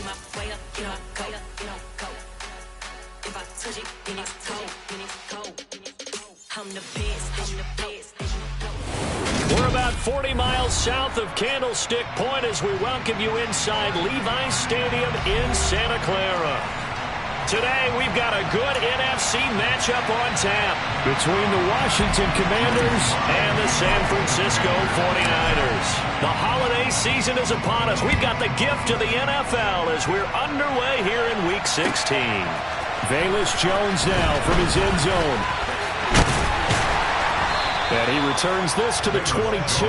We're about 40 miles south of Candlestick Point as we welcome you inside Levi's Stadium in Santa Clara. Today, we've got a good NFC matchup on tap between the Washington Commanders and the San Francisco 49ers. The holiday season is upon us. We've got the gift of the NFL as we're underway here in Week 16. Velus Jones now from his end zone. And he returns this to the 22.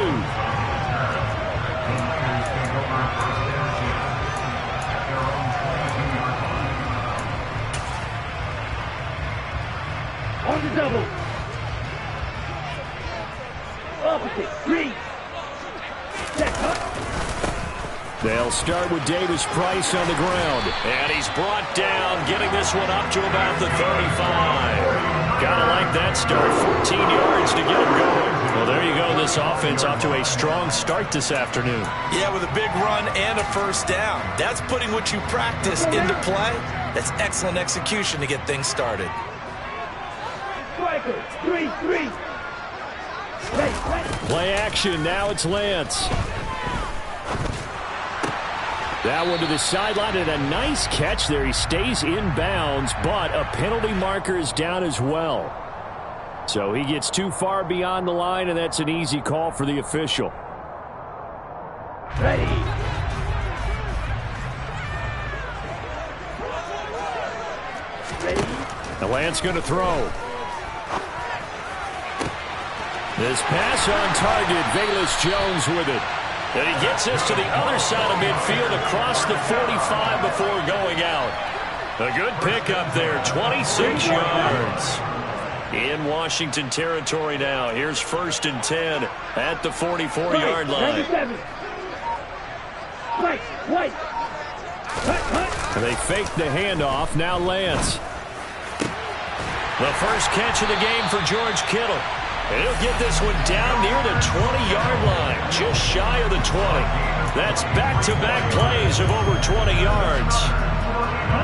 On the double. Opposite. 3. They'll start with Davis Price on the ground. And he's brought down, getting this one up to about the 35. Gotta like that start. 14 yards to get him going. Well, there you go. This offense off to a strong start this afternoon. Yeah, with a big run and a first down. That's putting what you practice into play. That's excellent execution to get things started. Striker. 3-3. Play action. Now it's Lance. That one to the sideline, and a nice catch there. He stays in bounds, but a penalty marker is down as well. So he gets too far beyond the line, and that's an easy call for the official. Ready. The Lance going to throw. This pass on target. Velus Jones with it. And he gets this to the other side of midfield across the 45 before going out. A good pickup there, 26 yards. In Washington territory now. Here's 1st and 10 at the 44-yard line. And they fake the handoff. Now Lance. The first catch of the game for George Kittle. And he'll get this one down near the 20-yard line, just shy of the 20. That's back-to-back plays of over 20 yards.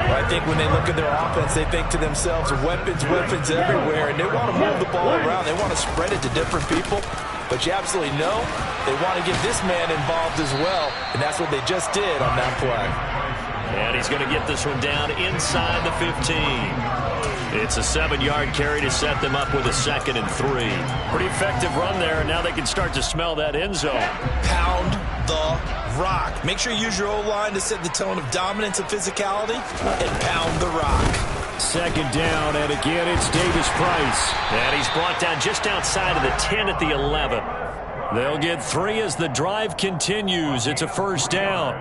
Well, I think when they look at their offense, they think to themselves, weapons everywhere, and they want to move the ball around. They want to spread it to different people. But you absolutely know they want to get this man involved as well, and that's what they just did on that play. And he's going to get this one down inside the 15. It's a 7-yard carry to set them up with a 2nd and 3. Pretty effective run there, and now they can start to smell that end zone. Pound the rock. Make sure you use your O-line to set the tone of dominance and physicality, and pound the rock. 2nd down, and again it's Davis Price. And he's brought down just outside of the 10 at the 11. They'll get 3 as the drive continues. It's a 1st down.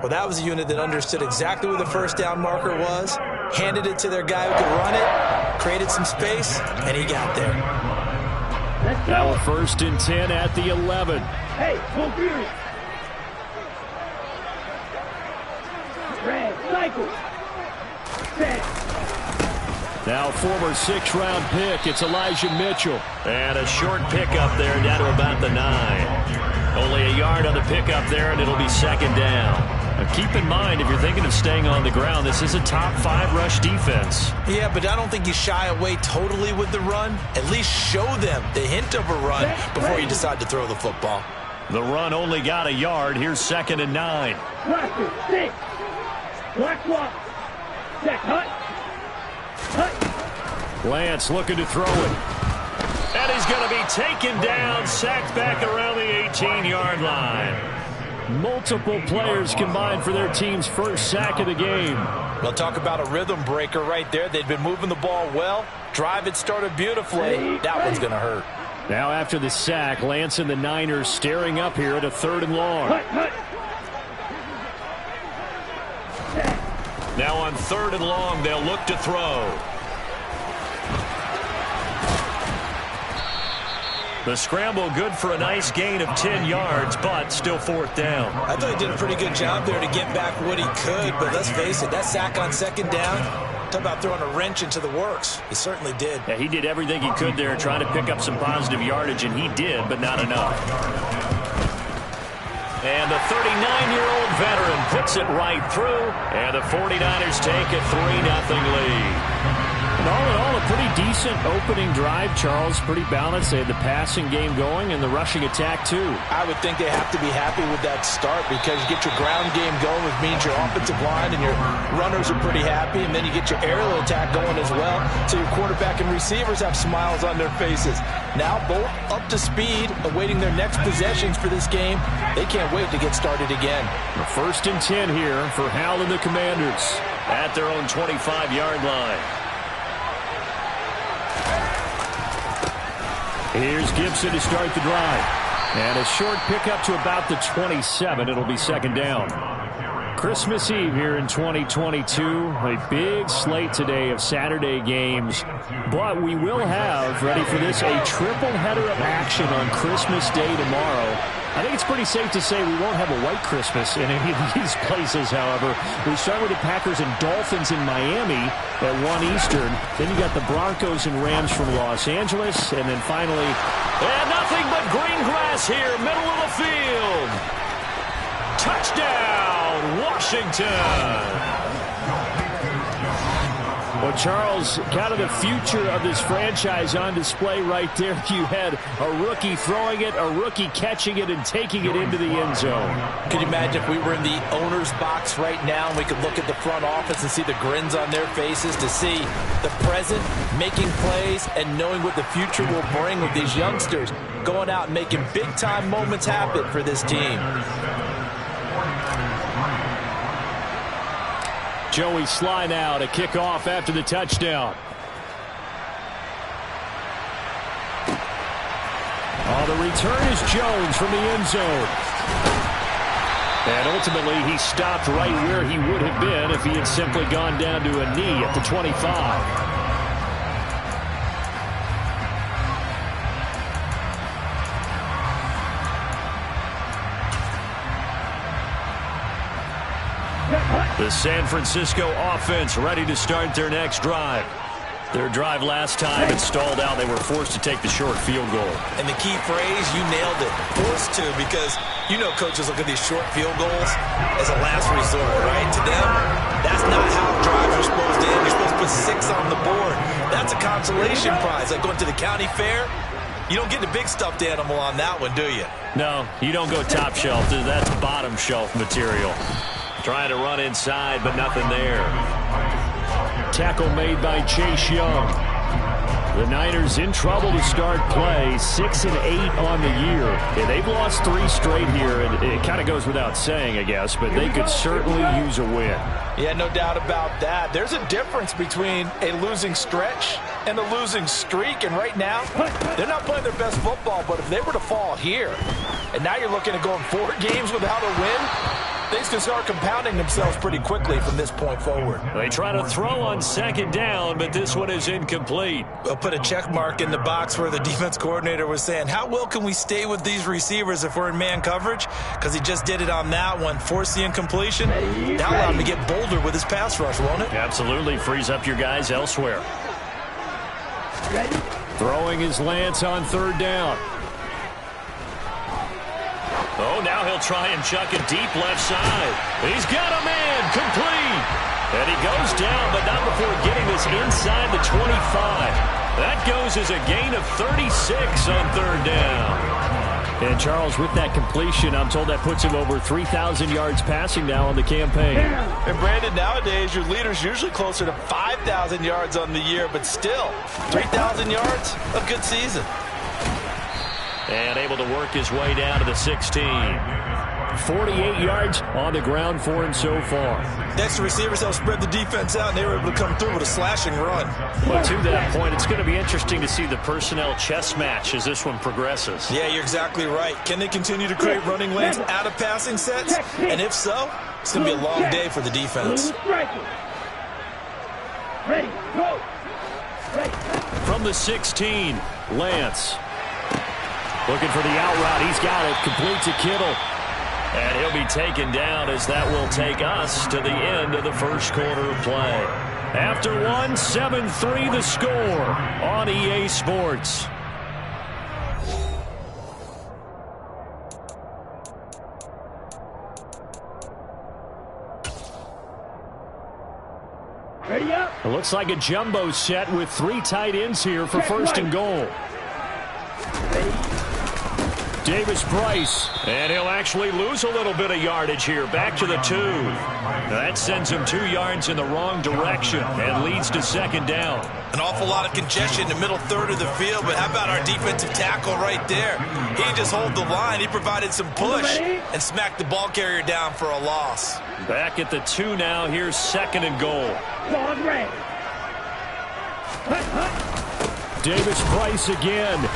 Well, that was a unit that understood exactly where the first down marker was, handed it to their guy who could run it, created some space, and he got there. Now a 1st and 10 at the 11. Hey, full period. Red, cycle. Set. Now former 6th-round pick, it's Elijah Mitchell. And a short pickup there down to about the 9. Only a yard on the pickup there, and it'll be 2nd down. Now keep in mind, if you're thinking of staying on the ground, this is a top 5 rush defense. Yeah, but I don't think you shy away totally with the run. At least show them the hint of a run before you decide to throw the football. The run only got a yard. Here's 2nd and 9. Blaster, 6. Black swap. Check, hut. Lance looking to throw it. And he's going to be taken down, sacked back around the 18-yard line. Multiple players combined for their team's first sack of the game. Well, talk about a rhythm breaker right there. They've been moving the ball well. Drive had started beautifully. That one's going to hurt. Now after the sack, Lance and the Niners staring up here at a 3rd and long. Now on 3rd and long, they'll look to throw. The scramble good for a nice gain of 10 yards, but still 4th down. I thought he did a pretty good job there to get back what he could, but let's face it, that sack on 2nd down, talk about throwing a wrench into the works. He certainly did. Yeah, he did everything he could there trying to pick up some positive yardage, and he did, but not enough. And the 39-year-old veteran puts it right through, and the 49ers take a 3-0 lead. And all in all, a pretty decent opening drive, Charles. Pretty balanced. They had the passing game going and the rushing attack, too. I would think they have to be happy with that start because you get your ground game going, which means your offensive line and your runners are pretty happy, and then you get your aerial attack going as well, so your quarterback and receivers have smiles on their faces. Now both up to speed, awaiting their next possessions for this game. They can't wait to get started again. The 1st and 10 here for Hal and the Commanders. At their own 25-yard line. Here's Gibson to start the drive. And a short pickup to about the 27. It'll be 2nd down. Christmas Eve here in 2022. A big slate today of Saturday games. But we will have, ready for this, a triple header of action on Christmas Day tomorrow. I think it's pretty safe to say we won't have a white Christmas in any of these places, however. We start with the Packers and Dolphins in Miami at 1 Eastern. Then you got the Broncos and Rams from Los Angeles. And then finally, and nothing but green grass here, middle of the field. Touchdown, Washington. Well, Charles, kind of the future of this franchise on display right there. You had a rookie throwing it, a rookie catching it, and taking it into the end zone. Could you imagine if we were in the owner's box right now and we could look at the front office and see the grins on their faces, to see the present making plays and knowing what the future will bring with these youngsters going out and making big-time moments happen for this team. Joey Sly now to kick off after the touchdown. Oh, the return is Jones from the end zone. And ultimately, he stopped right where he would have been if he had simply gone down to a knee at the 25. The San Francisco offense ready to start their next drive. Their drive last time, it stalled out. They were forced to take the short field goal. And the key phrase, you nailed it, forced to, because you know coaches look at these short field goals as a last resort, right? To them, that's not how drives are supposed to end. You're supposed to put 6 on the board. That's a consolation prize, like going to the county fair. You don't get the big stuffed animal on that one, do you? No, you don't go top shelf. That's bottom shelf material. Trying to run inside, but nothing there. Tackle made by Chase Young. The Niners in trouble to start play, 6-8 on the year. Yeah, they've lost 3 straight here, and it kind of goes without saying, I guess, but they could certainly use a win. Yeah, no doubt about that. There's a difference between a losing stretch and a losing streak, and right now, they're not playing their best football, but if they were to fall here, and now you're looking at going 4 games without a win, things can start compounding themselves pretty quickly from this point forward. They try to throw on 2nd down, but this one is incomplete. We'll put a check mark in the box where the defense coordinator was saying, how well can we stay with these receivers if we're in man coverage? Because he just did it on that one, forced the incompletion. That allowed him to get bolder with his pass rush, won't it? Absolutely, frees up your guys elsewhere. Throwing his Lance on 3rd down. Oh, now he'll try and chuck it deep left side. He's got a man, complete. And he goes down, but not before getting this inside the 25. That goes as a gain of 36 on 3rd down. And Charles, with that completion, I'm told that puts him over 3,000 yards passing now on the campaign. And Brandon, nowadays, your leader's usually closer to 5,000 yards on the year, but still, 3,000 yards, a good season. And able to work his way down to the 16. 48 yards on the ground for him so far. Next, the receivers helped spread the defense out, and they were able to come through with a slashing run. Well, to that point, it's going to be interesting to see the personnel chess match as this one progresses. Yeah, you're exactly right. Can they continue to create running lanes out of passing sets? And if so, it's going to be a long day for the defense. Ready, go. From the 16, Lance. Looking for the out route. He's got it. Complete to Kittle. And he'll be taken down as that will take us to the end of the first quarter of play. After one, 7-3 the score on EA Sports. Ready up. It looks like a jumbo set with 3 tight ends here for first and goal. Davis Price, and he'll actually lose a little bit of yardage here. Back to the 2. That sends him 2 yards in the wrong direction and leads to second down. An awful lot of congestion in the middle third of the field, but how about our defensive tackle right there? He didn't just hold the line. He provided some push and smacked the ball carrier down for a loss. Back at the 2 now. Here's second and goal. Ball red. Davis Price again.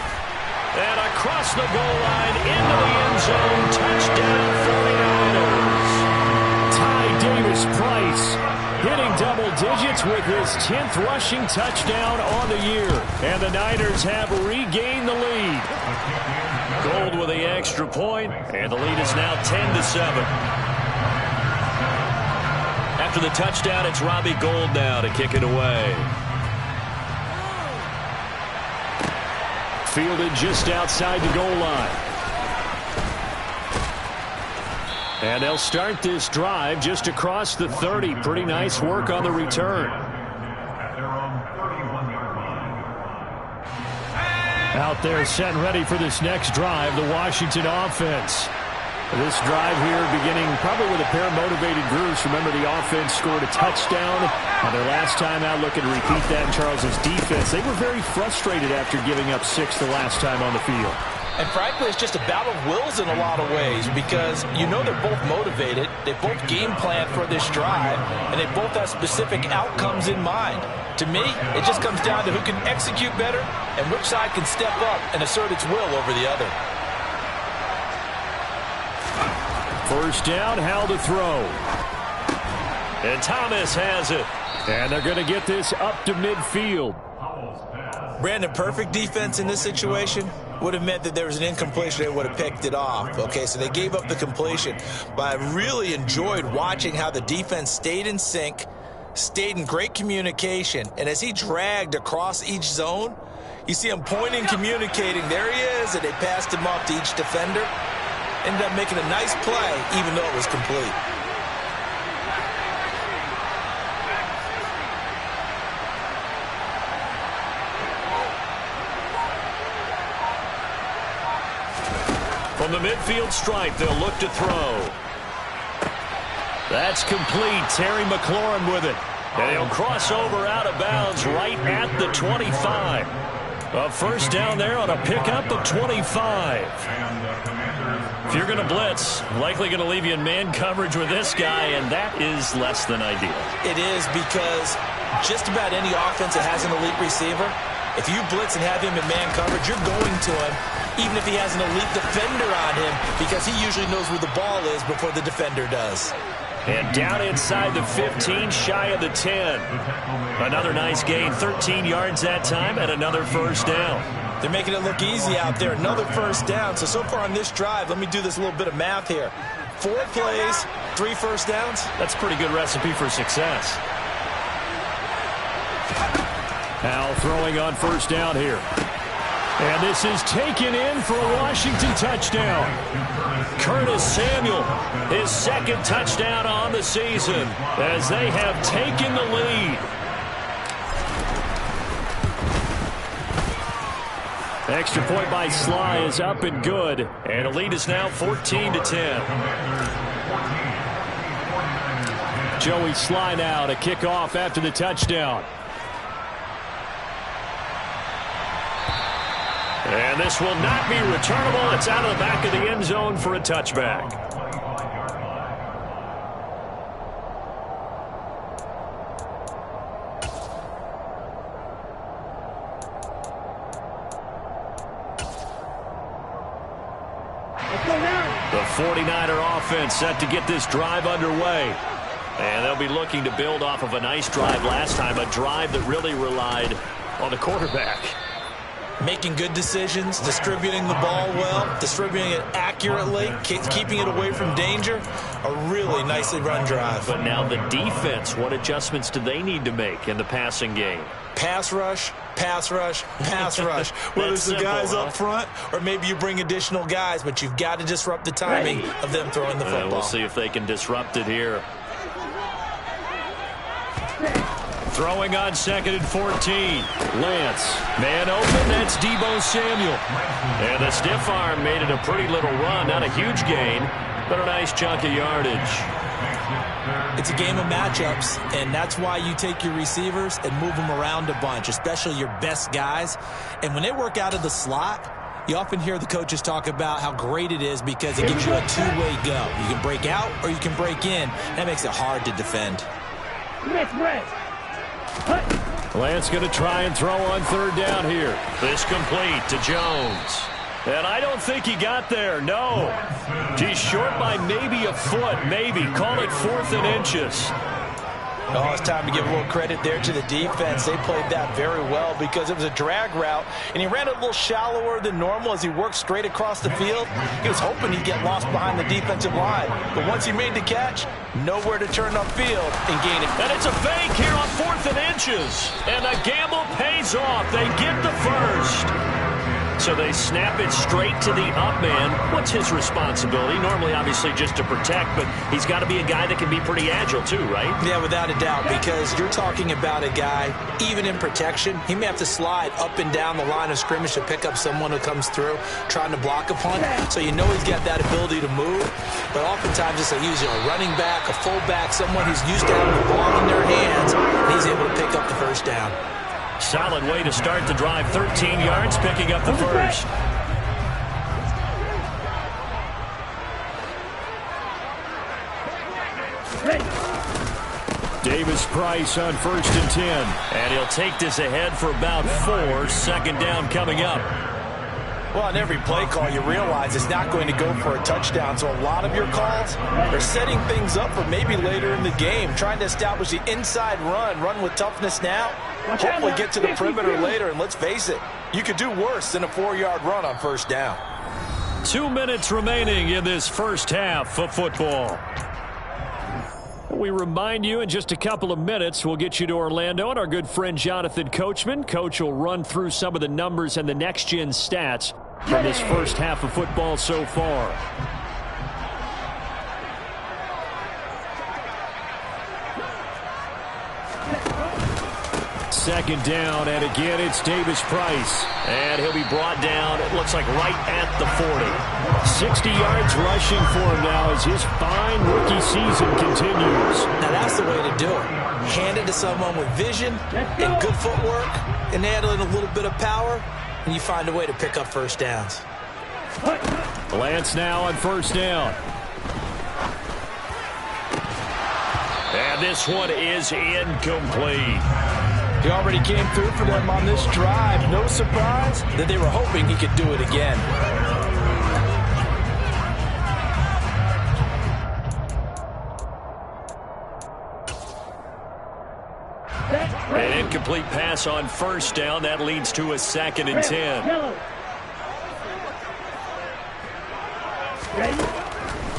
And across the goal line into the end zone. Touchdown 49ers. Ty Davis Price hitting double digits with his 10th rushing touchdown on the year. And the Niners have regained the lead. Gold with the extra point, and the lead is now 10-7. After the touchdown, it's Robbie Gould now to kick it away. Fielded just outside the goal line. And they'll start this drive just across the 30. Pretty nice work on the return. Out there set and ready for this next drive, the Washington offense. This drive here beginning probably with a pair of motivated groups. Remember, the offense scored a touchdown on their last time out. Looking to repeat that in Charles's defense. They were very frustrated after giving up 6 the last time on the field. And frankly, it's just a battle of wills in a lot of ways because you know they're both motivated. They both game plan for this drive, and they both have specific outcomes in mind. To me, it just comes down to who can execute better and which side can step up and assert its will over the other. First down, how to throw. And Thomas has it. And they're going to get this up to midfield. Brandon, perfect defense in this situation would have meant that there was an incompletion. They would have picked it off. Okay, so they gave up the completion. But I really enjoyed watching how the defense stayed in sync, stayed in great communication. And as he dragged across each zone, you see him pointing, communicating. There he is, and they passed him off to each defender. Ended up making a nice play, even though it was complete. From the midfield stripe, they'll look to throw. That's complete. Terry McLaurin with it. And he'll cross over out of bounds right at the 25. A first down there on a pickup of 25. If you're going to blitz, likely going to leave you in man coverage with this guy, and that is less than ideal. It is because just about any offense that has an elite receiver, if you blitz and have him in man coverage, you're going to him, even if he has an elite defender on him, because he usually knows where the ball is before the defender does. And down inside the 15, shy of the 10. Another nice gain, 13 yards that time, and another first down. They're making it look easy out there. Another first down. So far on this drive, let me do this little bit of math here. 4 plays, 3 first downs. That's a pretty good recipe for success. Now throwing on first down here. And this is taken in for a Washington touchdown. Curtis Samuel, his second touchdown on the season, as they have taken the lead. Extra point by Sly is up and good. And the lead is now 14-10. Joey Sly now to kick off after the touchdown. And this will not be returnable. It's out of the back of the end zone for a touchback. The 49er offense set to get this drive underway. And they'll be looking to build off of a nice drive last time, a drive that really relied on the quarterback. Making good decisions, distributing the ball well, distributing it accurately, keeping it away from danger. A really nicely run drive. But now the defense, what adjustments do they need to make in the passing game? Pass rush, pass rush, pass rush. Whether it's the guys up front or maybe you bring additional guys, but you've got to disrupt the timing of them throwing the football. We'll see if they can disrupt it here. Throwing on 2nd and 14. Lance. Man open, that's Deebo Samuel. And the stiff arm made it a pretty little run. Not a huge gain, but a nice chunk of yardage. It's a game of matchups, and that's why you take your receivers and move them around a bunch, especially your best guys. And when they work out of the slot, you often hear the coaches talk about how great it is because it gives you a two-way go. You can break out or you can break in. That makes it hard to defend. Lance going to try and throw on 3rd down here. This complete to Jones. And I don't think he got there, no. He's short by maybe a foot, maybe. Call it 4th and inches. Oh, it's time to give a little credit there to the defense. They played that very well because it was a drag route, and he ran it a little shallower than normal as he worked straight across the field. He was hoping he'd get lost behind the defensive line, but once he made the catch, nowhere to turn upfield and gain it. And it's a fake here on 4th and inches, and the gamble pays off. They get the first. So they snap it straight to the up man. What's his responsibility? Normally, obviously, just to protect, but he's got to be a guy that can be pretty agile too, right? Yeah, without a doubt, because you're talking about a guy, even in protection, he may have to slide up and down the line of scrimmage to pick up someone who comes through trying to block a punt. So you know he's got that ability to move, but oftentimes it's usually a running back, a fullback, someone who's used to having the ball in their hands, and he's able to pick up the first down. Solid way to start the drive. 13 yards, picking up the first. Davis Price on 1st and 10. And he'll take this ahead for about 4. 2nd down coming up. Well, on every play call, you realize it's not going to go for a touchdown. So a lot of your calls are setting things up for maybe later in the game, trying to establish the inside run with toughness now. Hopefully get to the perimeter later, and let's face it, you could do worse than a 4-yard run on 1st down. 2 minutes remaining in this first half of football. We remind you in just a couple of minutes, we'll get you to Orlando and our good friend Jonathan Coachman. Coach will run through some of the numbers and the next-gen stats from this first half of football so far. 2nd down, and again it's Davis Price. And he'll be brought down, it looks like right at the 40. 60 yards rushing for him now as his fine rookie season continues. Now that's the way to do it. Hand it to someone with vision and good footwork and handling a little bit of power, and you find a way to pick up first downs. Lance now on 1st down. And this one is incomplete. He already came through for them on this drive. No surprise that they were hoping he could do it again. An incomplete pass on 1st down. That leads to a 2nd and 10.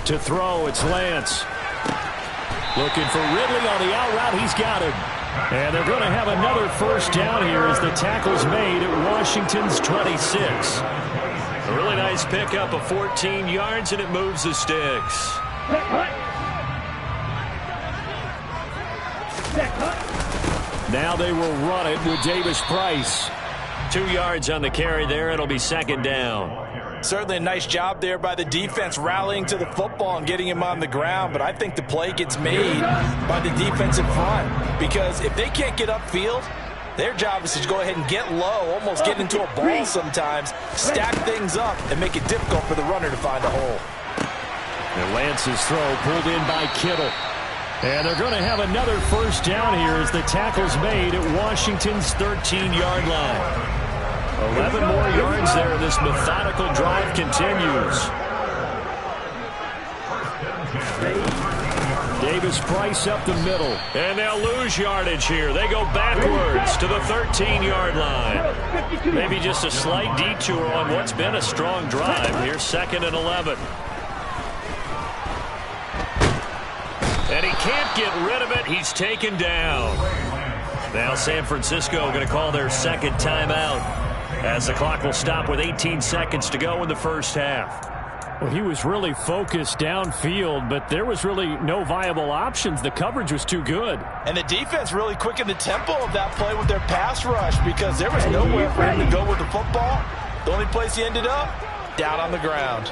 To throw, it's Lance. Looking for Ridley on the out route. He's got him. And they're going to have another 1st down here as the tackle's made at Washington's 26. A really nice pickup of 14 yards, and it moves the sticks. Now they will run it with Davis Price. 2 yards on the carry there. It'll be 2nd down. Certainly a nice job there by the defense rallying to the football and getting him on the ground, but I think the play gets made by the defensive front because if they can't get upfield, their job is to go ahead and get low, almost get into a ball sometimes, stack things up, and make it difficult for the runner to find a hole. And Lance's throw pulled in by Kittle. And they're going to have another 1st down here as the tackle's made at Washington's 13-yard line. 11 more yards there, and this methodical drive continues. Davis Price up the middle. And they'll lose yardage here. They go backwards to the 13-yard line. Maybe just a slight detour on what's been a strong drive. Here's 2nd and 11. And he can't get rid of it. He's taken down. Now San Francisco going to call their 2nd timeout, as the clock will stop with 18 seconds to go in the first half. Well, he was really focused downfield, but there was really no viable options. The coverage was too good. And the defense really quickened the tempo of that play with their pass rush because there was nowhere for him to go with the football. The only place he ended up, down on the ground.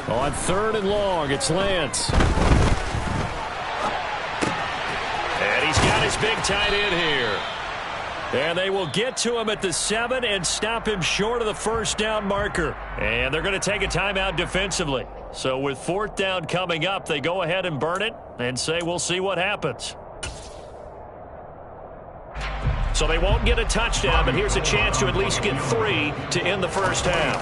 On 3rd and long, it's Lance. And he's got his big tight end here. And they will get to him at the 7 and stop him short of the first down marker. And they're going to take a timeout defensively. So with 4th down coming up, they go ahead and burn it and say we'll see what happens. So they won't get a touchdown, but here's a chance to at least get 3 to end the first half.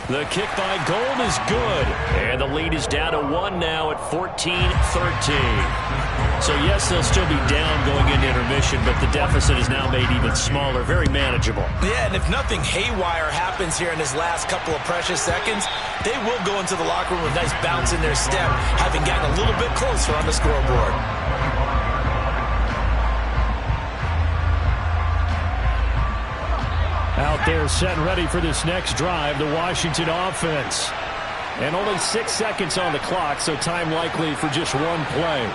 The kick by Gold is good. And the lead is down to 1 now at 14-13. So, yes, they'll still be down going into intermission, but the deficit is now made even smaller, very manageable. Yeah, and if nothing haywire happens here in his last couple of precious seconds, they will go into the locker room with a nice bounce in their step, having gotten a little bit closer on the scoreboard. Out there set and ready for this next drive, the Washington offense. And only 6 seconds on the clock, so time likely for just one play.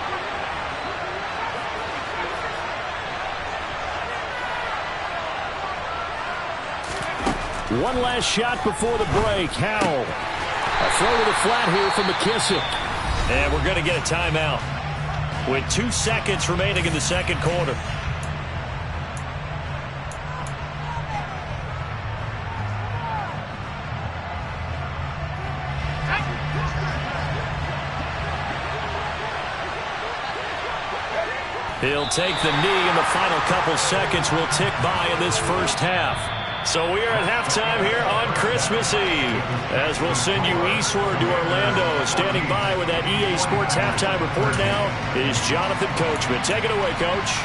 One last shot before the break. Howell. A throw to the flat here from McKissick. And we're going to get a timeout with 2 seconds remaining in the second quarter. He'll take the knee, and the final couple seconds will tick by in this first half. So we are at halftime here on Christmas Eve, as we'll send you eastward to Orlando. Standing by with that EA Sports halftime report now is Jonathan Coachman. Take it away, Coach.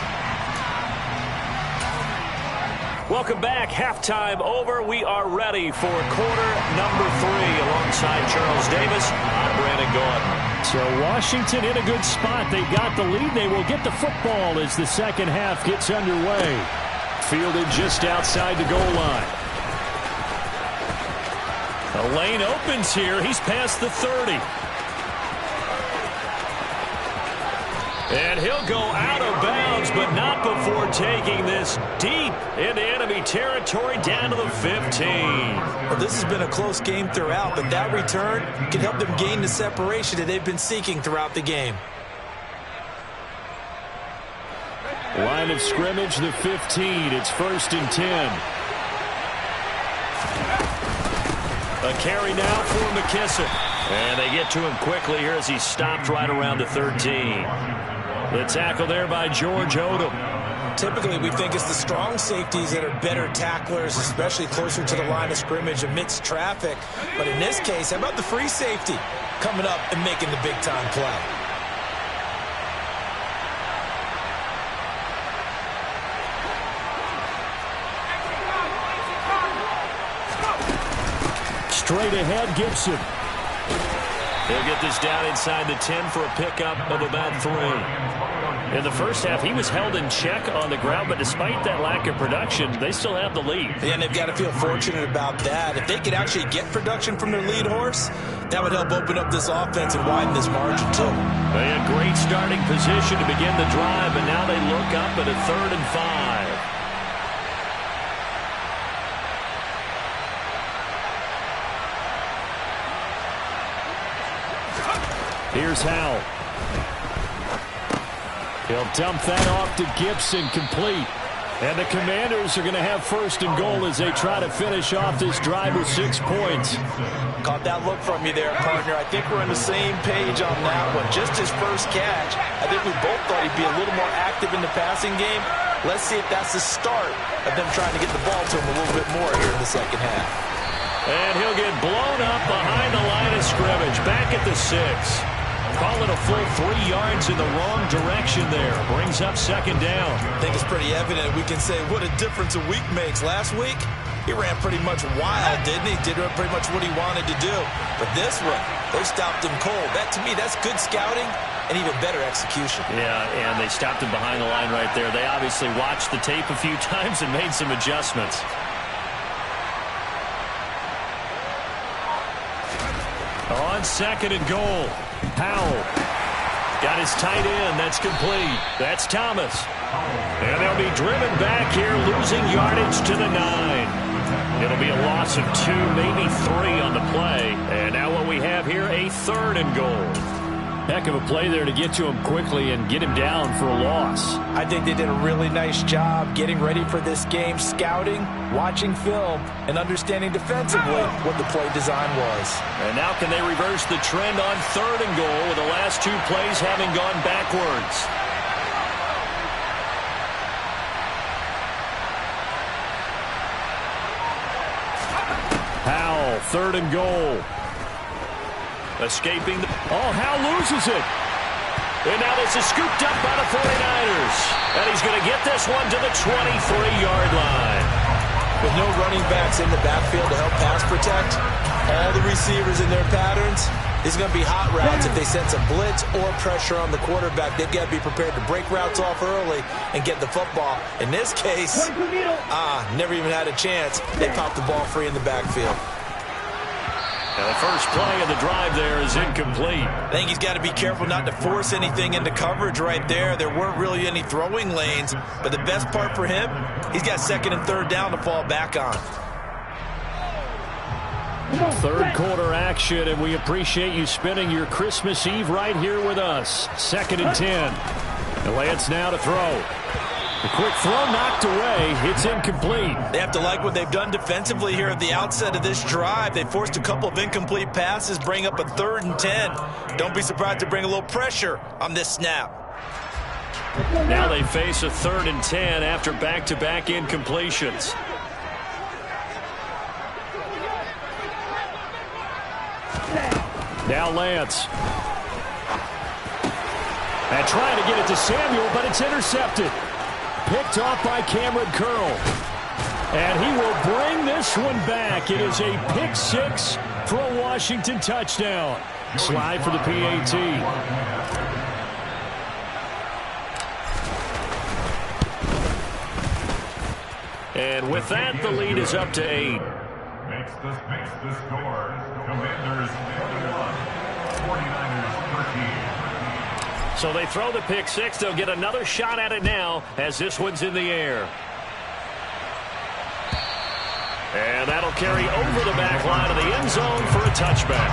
Welcome back. Halftime over. We are ready for quarter number 3. Alongside Charles Davis, I'm Brandon Gordon. So Washington in a good spot. They got the lead. They will get the football as the second half gets underway. Fielded just outside the goal line. The lane opens here. He's past the 30. And he'll go out of bounds, but not before taking this deep into enemy territory down to the 15. Well, this has been a close game throughout, but that return can help them gain the separation that they've been seeking throughout the game. Line of scrimmage, the 15. It's 1st and 10. A carry now for McKissick. And they get to him quickly here as he's stopped right around the 13. The tackle there by George Odom. Typically, we think it's the strong safeties that are better tacklers, especially closer to the line of scrimmage amidst traffic. But in this case, how about the free safety coming up and making the big-time play? Straight ahead, Gibson. He'll get this down inside the 10 for a pickup of about 3. In the first half, he was held in check on the ground, but despite that lack of production, they still have the lead. And they've got to feel fortunate about that. If they could actually get production from their lead horse, that would help open up this offense and widen this margin, too. They had great starting position to begin the drive, and now they look up at a 3rd and 5. Here's Howell. He'll dump that off to Gibson, complete. And the Commanders are going to have 1st and goal as they try to finish off this drive with 6 points. Caught that look from you there, partner. I think we're on the same page on that one. Just his first catch, I think we both thought he'd be a little more active in the passing game. Let's see if that's the start of them trying to get the ball to him a little bit more here in the second half. And he'll get blown up behind the line of scrimmage, back at the 6. Call it a full 3 yards in the wrong direction there. Brings up 2nd down. I think it's pretty evident. We can say what a difference a week makes. Last week, he ran pretty much wild, didn't he? Did pretty much what he wanted to do. But this one, they stopped him cold. That, to me, that's good scouting and even better execution. Yeah, and they stopped him behind the line right there. They obviously watched the tape a few times and made some adjustments. on 2nd and goal. Powell got his tight end. That's complete. That's Thomas. And they'll be driven back here, losing yardage to the 9. It'll be a loss of 2, maybe 3 on the play. And now what we have here, a 3rd and goal. Heck of a play there to get to him quickly and get him down for a loss. I think they did a really nice job getting ready for this game, scouting, watching film, and understanding defensively what the play design was. And now can they reverse the trend on 3rd and goal with the last 2 plays having gone backwards? Howell, 3rd and goal. Escaping the... Oh, Howell loses it. And now this is scooped up by the 49ers. And he's going to get this one to the 23-yard line. With no running backs in the backfield to help pass protect, all the receivers in their patterns, this is going to be hot routes if they sense a blitz or pressure on the quarterback. They've got to be prepared to break routes off early and get the football. In this case, never even had a chance. They popped the ball free in the backfield. Now the first play of the drive there is incomplete. I think he's got to be careful not to force anything into coverage right there. There weren't really any throwing lanes, but the best part for him, he's got 2nd and 3rd down to fall back on. 3rd quarter action, and we appreciate you spending your Christmas Eve right here with us. 2nd and 10. The Lance now to throw. The quick throw knocked away. It's incomplete. They have to like what they've done defensively here at the outset of this drive. They forced a couple of incomplete passes, bring up a 3rd and 10. Don't be surprised to bring a little pressure on this snap. Now they face a 3rd and 10 after back-to-back incompletions. Now Lance. And trying to get it to Samuel, but it's intercepted. Picked off by Cameron Curl. And he will bring this one back. It is a pick 6 for a Washington touchdown. Slide for the PAT. And with that, the lead is up to 8. Makes the score. Commanders 21, 49ers 13. So they throw the pick 6. They'll get another shot at it now as this one's in the air. And that'll carry over the back line of the end zone for a touchback.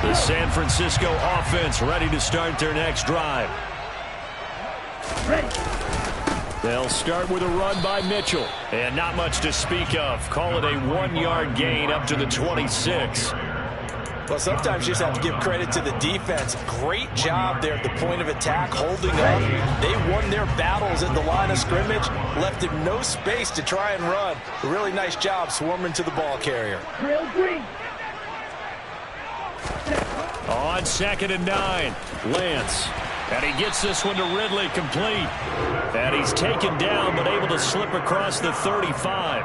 The San Francisco offense ready to start their next drive. They'll start with a run by Mitchell. And not much to speak of. Call it a 1-yard gain up to the 26. Well, sometimes you just have to give credit to the defense. Great job there at the point of attack, holding up. They won their battles at the line of scrimmage, left him no space to try and run. A really nice job swarming to the ball carrier. On 2nd and 9, Lance. And he gets this one to Ridley, complete. And he's taken down, but able to slip across the 35.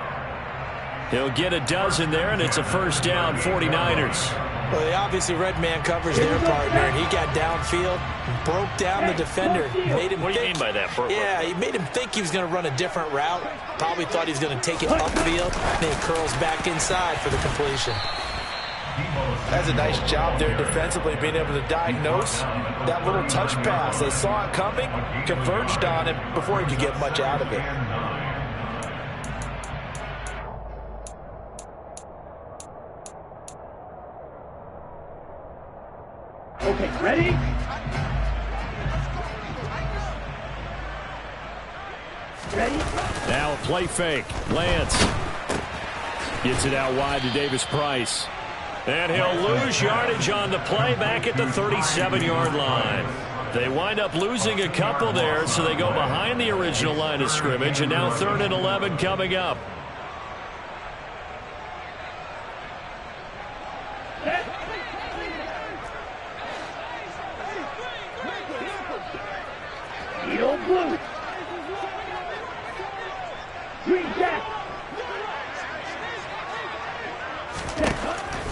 He'll get a dozen there, and it's a first down, 49ers. Well, they obviously red man covers their partner, and he got downfield, broke down the defender, made him What do you mean by that? Yeah, he made him think he was going to run a different route. Probably thought he was going to take it upfield. Then he curls back inside for the completion. That's a nice job there defensively, being able to diagnose that little touch pass. They saw it coming, converged on it before he could get much out of it. Okay, ready? Ready? Now a play fake. Lance gets it out wide to Davis Price. And he'll lose yardage on the play back at the 37-yard line. They wind up losing a couple there, so they go behind the original line of scrimmage, and now 3rd and 11 coming up. Yellow blue. Green jack.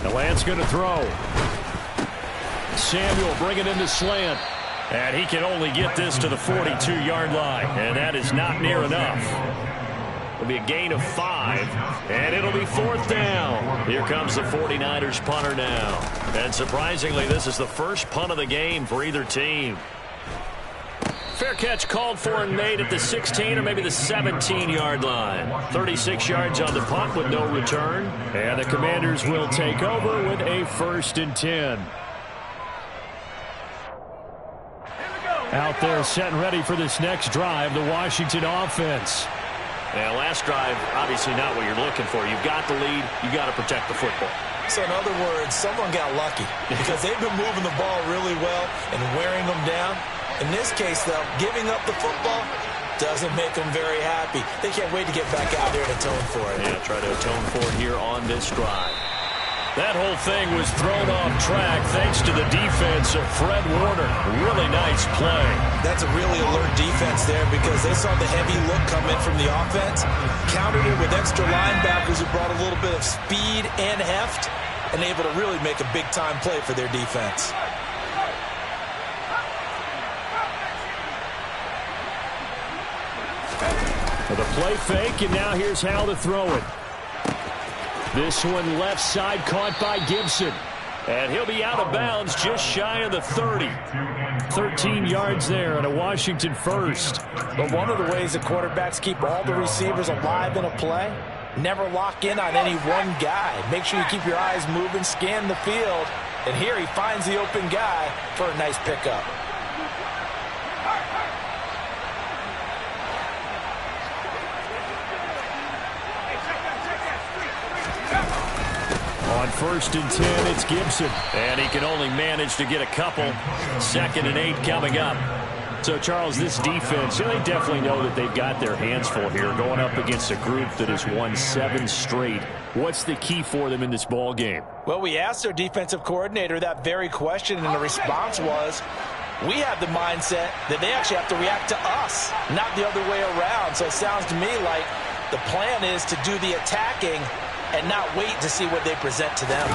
The Lance going to throw. Samuel bringing in the slant. And he can only get this to the 42-yard line. And that is not near enough. It'll be a gain of 5, and it'll be 4th down. Here comes the 49ers punter now. And surprisingly, this is the first punt of the game for either team. Fair catch called for and made at the 16 or maybe the 17-yard line. 36 yards on the punt with no return. And the Commanders will take over with a 1st and 10. Out there set and ready for this next drive, the Washington offense. Yeah, last drive, obviously not what you're looking for. You've got the lead. You've got to protect the football. So in other words, someone got lucky because they've been moving the ball really well and wearing them down. In this case, though, giving up the football doesn't make them very happy. They can't wait to get back out there and atone for it. Yeah, try to atone for it here on this drive. That whole thing was thrown off track thanks to the defense of Fred Warner. Really nice play. That's a really alert defense there because they saw the heavy look come in from the offense, countered it with extra linebackers who brought a little bit of speed and heft, and able to really make a big-time play for their defense. The play fake, and now here's how to throw it. This one left side caught by Gibson. And he'll be out of bounds just shy of the 30. 13 yards there and a Washington 1st. But one of the ways the quarterbacks keep all the receivers alive in a play, never lock in on any one guy. Make sure you keep your eyes moving, scan the field. And here he finds the open guy for a nice pickup. On 1st and 10, it's Gibson. And he can only manage to get a couple. 2nd and 8 coming up. So, Charles, this defense, they definitely know that they've got their hands full here going up against a group that has won 7 straight. What's the key for them in this ball game? Well, we asked their defensive coordinator that very question, and the response was, we have the mindset that they actually have to react to us, not the other way around. So it sounds to me like the plan is to do the attacking and not wait to see what they present to them.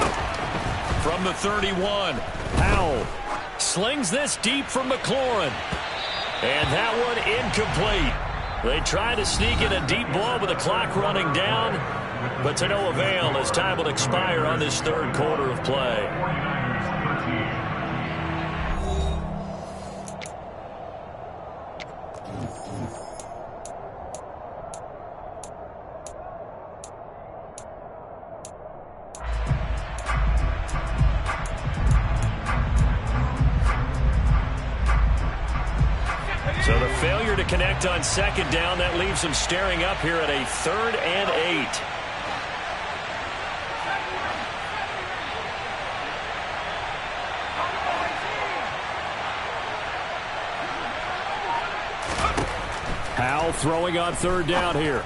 From the 31, Powell slings this deep from McLaurin. And that one incomplete. They try to sneak in a deep ball with the clock running down, but to no avail as time will expire on this 3rd quarter of play. So the failure to connect on 2nd down, that leaves them staring up here at a 3rd and 8. Powell throwing on 3rd down here.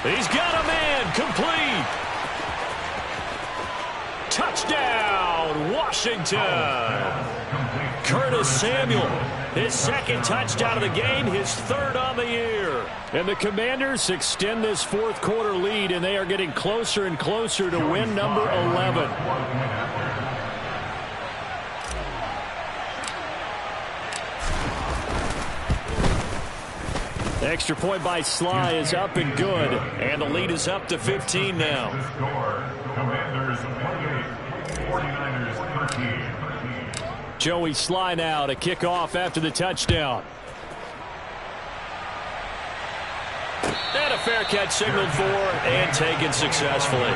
He's got a man, complete. Touchdown, Washington. Curtis Samuel, his 2nd touchdown of the game, his 3rd on the year. And the Commanders extend this 4th quarter lead, and they are getting closer and closer to win number 11. The extra point by Sly is up and good, and the lead is up to 15 now. Commanders 28, 49ers 13. Joey Sly now to kick off after the touchdown. And a fair catch signaled for and taken successfully. The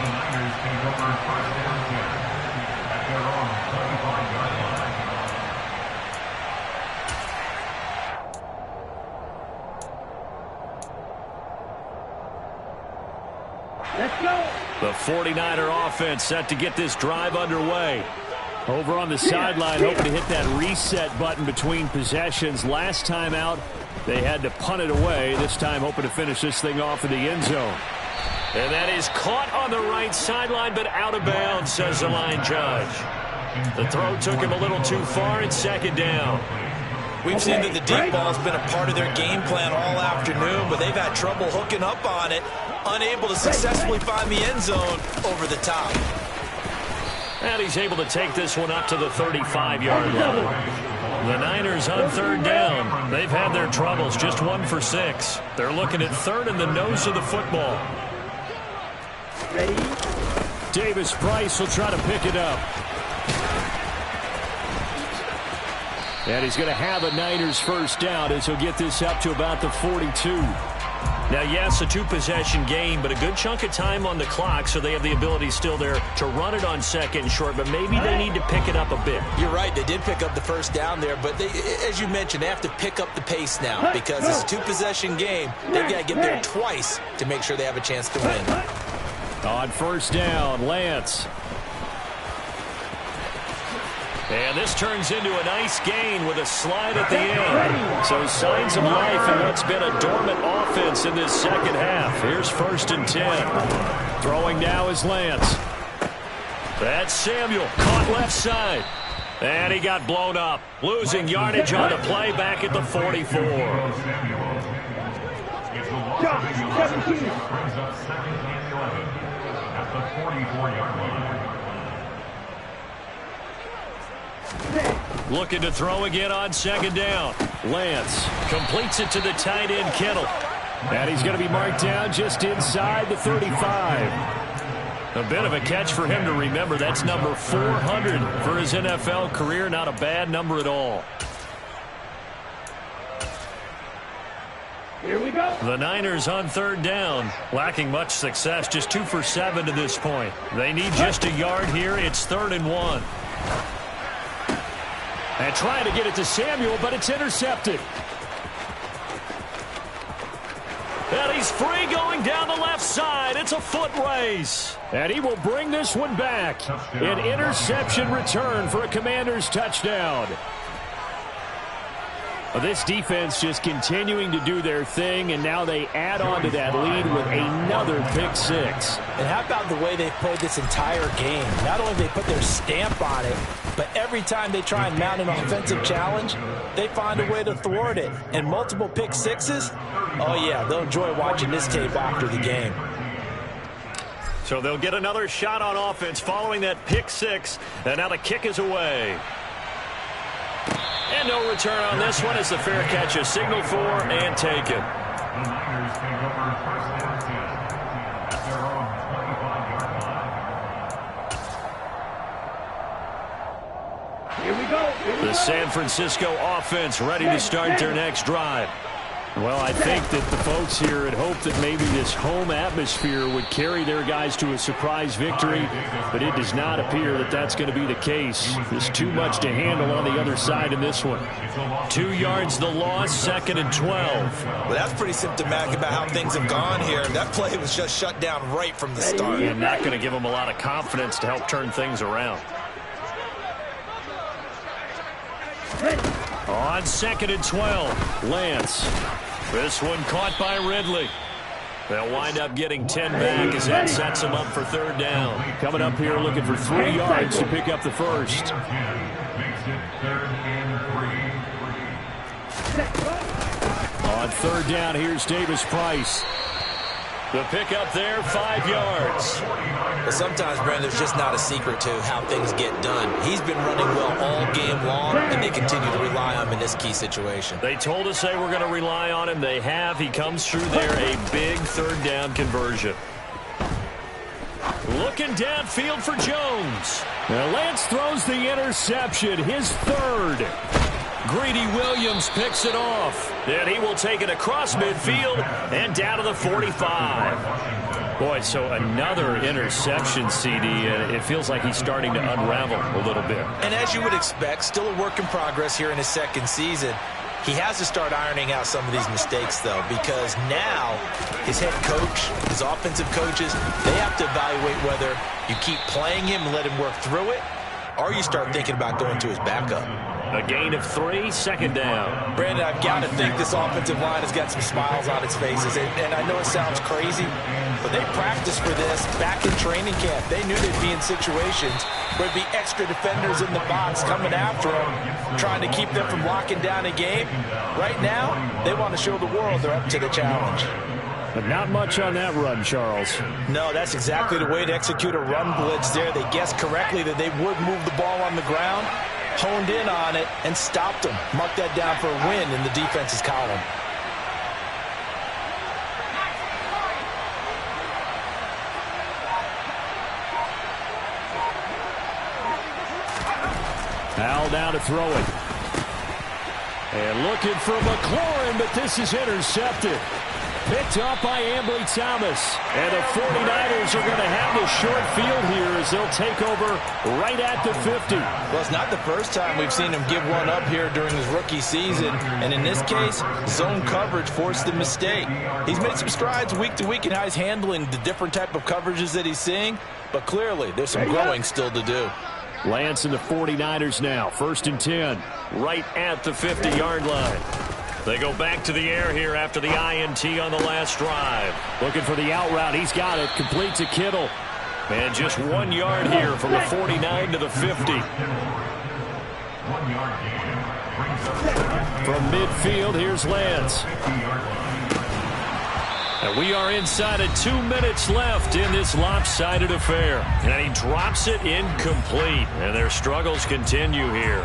Niners take over 1st and 10 at their own 35-yard line. Let's go. The 49er offense set to get this drive underway. Over on the sideline, hoping to hit that reset button between possessions. Last time out, they had to punt it away. This time, hoping to finish this thing off in the end zone. And that is caught on the right sideline, but out of bounds, says the line judge. The throw took him a little too far. It's 2nd down. We've seen that the deep ball has been a part of their game plan all afternoon, but they've had trouble hooking up on it, unable to successfully find the end zone over the top. And he's able to take this one up to the 35-yard line. The Niners on third down. They've had their troubles, just 1 for 6. They're looking at third in the nose of the football. Ready? Davis Price will try to pick it up. And he's going to have a Niners first down as he'll get this up to about the 42. Now, yes, a 2-possession game, but a good chunk of time on the clock, so they have the ability still there to run it on second and short, but maybe they need to pick it up a bit. You're right. They did pick up the first down there, but they, as you mentioned, they have to pick up the pace now because it's a 2-possession game. They've got to get there twice to make sure they have a chance to win. On first down, Lance. And this turns into a nice gain with a slide at the end. So signs of life in what's been a dormant offense in this second half. Here's 1st and 10. Throwing now is Lance. That's Samuel, caught left side. And he got blown up. Losing yardage on the play back at the 44. Josh, 17. Brings up 2nd and 11 at the 44-yard line. Looking to throw again on 2nd down. Lance Completes it to the tight end, Kittle. and he's going to be marked down just inside the 35. A bit of a catch for him to remember. That's number 400 for his NFL career. Not a bad number at all. Here we go. The Niners on 3rd down. Lacking much success. Just 2 for 7 to this point. They need just a yard here. It's 3rd and 1. And trying to get it to Samuel, but it's intercepted. And he's free going down the left side. It's a foot race. And he will bring this one back. An interception return for a Commanders touchdown. Well, this defense just continuing to do their thing, and now they add on to that lead with another pick 6. And how about the way they played this entire game? Not only did they put their stamp on it, but every time they try and mount an offensive challenge, they find a way to thwart it. And multiple pick 6s, oh yeah, they'll enjoy watching this tape after the game. So they'll get another shot on offense following that pick 6, and now the kick is away. And no return on this one as the fair catch is signaled for and taken. The Niners take over 1st and 10 at their own 25-yard line. Here we go. The San Francisco offense ready to start their next drive. Well, I think that the folks here had hoped that maybe this home atmosphere would carry their guys to a surprise victory, but it does not appear that that's going to be the case. There's too much to handle on the other side in this one. 2 yards the loss, 2nd and 12. Well, that's pretty symptomatic about how things have gone here. That play was just shut down right from the start. And not going to give them a lot of confidence to help turn things around. On 2nd and 12, Lance. This one caught by Ridley. They'll wind up getting 10 back as that sets them up for 3rd down. Coming up here looking for 3 yards to pick up the first. Makes it 3rd and 3. On 3rd down, here's Davis Price. The pickup there, 5 yards. But sometimes, Brandon, there's just not a secret to how things get done. He's been running well all game long, and they continue to rely on him in this key situation. They told us they were going to rely on him. They have. He comes through there, a big 3rd down conversion. Looking downfield for Jones. Now Lance throws the interception, his 3rd. Greedy Williams picks it off. And he will take it across midfield and down to the 45. Boy, so another interception, CD, and it feels like he's starting to unravel a little bit. And as you would expect, still a work in progress here in his 2nd season. He has to start ironing out some of these mistakes, though, because now his head coach, his offensive coaches, they have to evaluate whether you keep playing him and let him work through it, or you start thinking about going to his backup. A gain of 3, 2nd down. Brandon, I've got to think this offensive line has got some smiles on its faces. And I know it sounds crazy, but they practiced for this back in training camp. They knew they'd be in situations where there'd be extra defenders in the box coming after them, trying to keep them from locking down a game. Right now, they want to show the world they're up to the challenge. But not much on that run, Charles. No, that's exactly the way to execute a run blitz there. They guessed correctly that they would move the ball on the ground. honed in on it and stopped him. Mark that down for a win in the defense's column. Al now to throw it. And looking for McLaurin, but this is intercepted. Picked up by Ambly Thomas. And the 49ers are going to have the short field here as they'll take over right at the 50. Well, it's not the first time we've seen him give one up here during his rookie season. And in this case, zone coverage forced the mistake. He's made some strides week to week in how he's handling the different type of coverages that he's seeing. But clearly, there's some growing still to do. Lance and the 49ers now. 1st and 10. Right at the 50-yard line. They go back to the air here after the INT on the last drive. Looking for the out route. He's got it. Complete to Kittle. And just 1 yard here from the 49 to the 50. 1 yard gain. From midfield, here's Lance. 50-yard line. And we are inside of 2 minutes left in this lopsided affair. And he drops it incomplete. And their struggles continue here.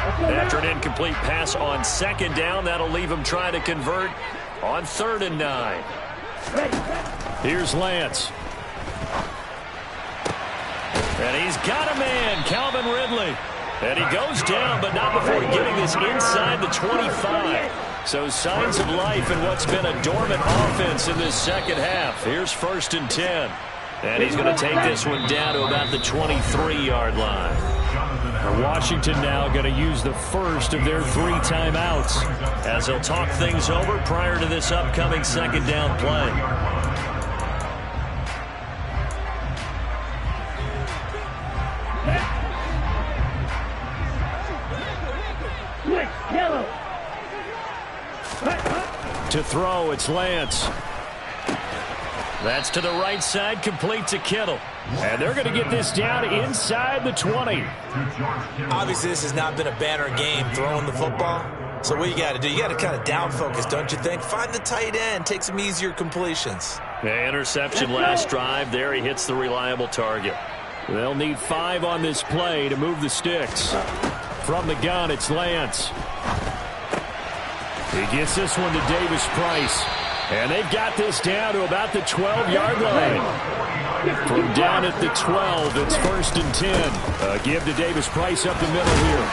After an incomplete pass on 2nd down, that'll leave him trying to convert on 3rd and 9. Here's Lance. And he's got a man, Calvin Ridley. And he goes down, but not before getting this inside the 25. So signs of life in what's been a dormant offense in this second half. Here's 1st and 10. And he's going to take this one down to about the 23-yard line. Washington now going to use the first of their 3 timeouts as they'll talk things over prior to this upcoming 2nd down play. To throw, it's Lance. That's to the right side, complete to Kittle. And they're going to get this down inside the 20. Obviously, this has not been a banner game throwing the football. So what you got to do, you got to kind of down focus, don't you think? Find the tight end, take some easier completions. The interception last drive. There he hits the reliable target. They'll need 5 on this play to move the sticks. From the gun, it's Lance. He gets this one to Davis Price. And they've got this down to about the 12-yard line. From down at the 12, it's 1st and 10. Give to Davis Price up the middle here.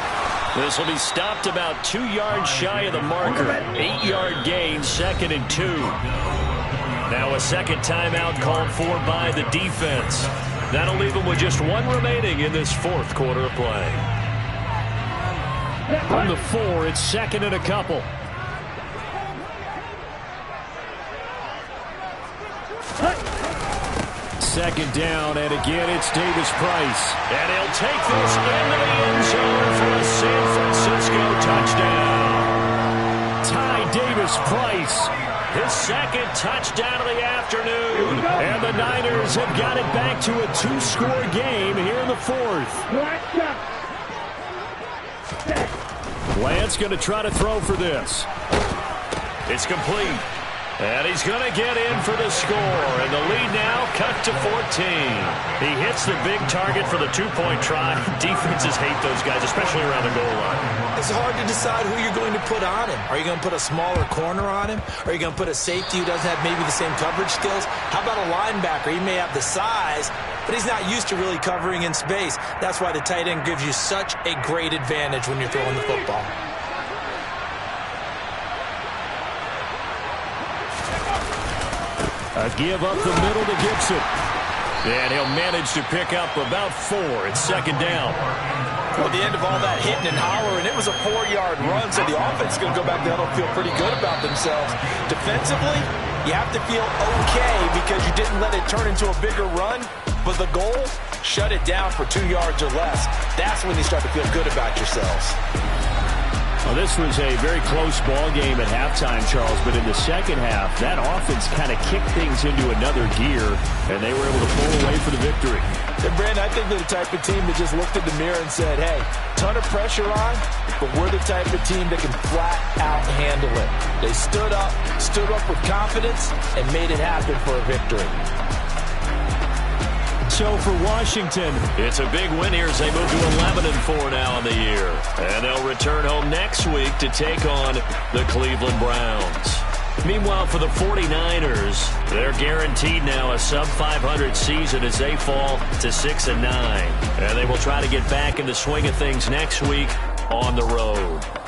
This will be stopped about 2 yards shy of the marker. 8-yard gain, 2nd and 2. Now a second timeout called for by the defense. That'll leave them with just 1 remaining in this 4th quarter of play. From the 4, it's 2nd and a couple. Second down, and again, it's Davis Price. And he'll take this into the end zone for a San Francisco touchdown. Ty Davis Price. His 2nd touchdown of the afternoon. And the Niners have got it back to a 2-score game here in the 4th. Lance going to try to throw for this. It's complete. And he's going to get in for the score. And the lead now cut to 14. He hits the big target for the 2-point try. Defenses hate those guys, especially around the goal line. It's hard to decide who you're going to put on him. Are you going to put a smaller corner on him? Are you going to put a safety who doesn't have maybe the same coverage skills? How about a linebacker? He may have the size, but he's not used to really covering in space. That's why the tight end gives you such a great advantage when you're throwing the football. A give up the middle to Gibson. And he'll manage to pick up about 4. It's 2nd down. Well, at the end of all that hitting and hollering, it was a 4-yard run, so the offense is going to go back there and feel pretty good about themselves. Defensively, you have to feel okay because you didn't let it turn into a bigger run, but the goal, shut it down for 2 yards or less. That's when you start to feel good about yourselves. Well, this was a very close ball game at halftime, Charles, but in the second half, that offense kind of kicked things into another gear, and they were able to pull away for the victory. And Brandon, I think they're the type of team that just looked in the mirror and said, hey, ton of pressure on, but we're the type of team that can flat out handle it. They stood up with confidence, and made it happen for a victory. so for Washington. It's a big win here as they move to 11-4 now in the year. And they'll return home next week to take on the Cleveland Browns. Meanwhile, for the 49ers, they're guaranteed now a sub-500 season as they fall to 6-9. And they will try to get back in the swing of things next week on the road.